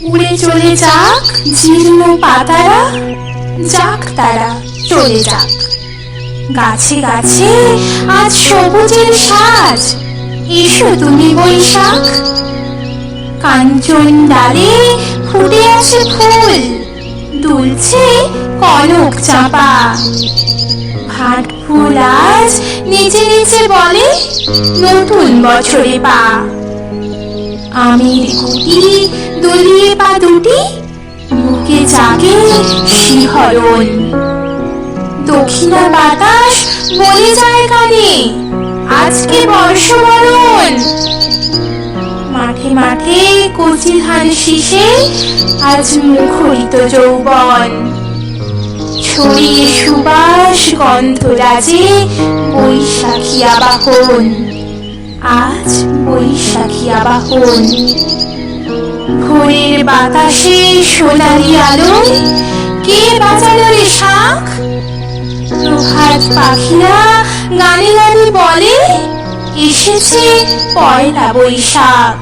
উড়ে চলে যাক জীর্ণ পাতারা, যাক তারা চলে যাক। গাছে গাছে আজ সবুজের সাজ, এসো তুমি বৈশাখ। কাঞ্চন ডালে ফুটে আছে ফুল, দুলছে কনক চাঁপা। ভাট ফুল আজ নেচে নেচে বলে, নতুন বছরে পা। আমের গুটি দলিয়ে পা দুটি, বুকে জাগে শিহরণ। দক্ষিণা বাতাস বলে যায় কানে, আজকে বর্ষবরণ। মাঠে মাঠে কচি ধান শীষে আজ মুখরিত যৌবন। ছড়িয়ে সুবাস গন্ধ রাজে বৈশাখী আবাহন, আজ বৈশাখী আবাহন। ভোরের বাতাসে সোনালি আলোয় কে বাজালো রে শাঁখ। প্রভাত পাখিরা গানে গানে বলে, এসেছে পয়লা বৈশাখ।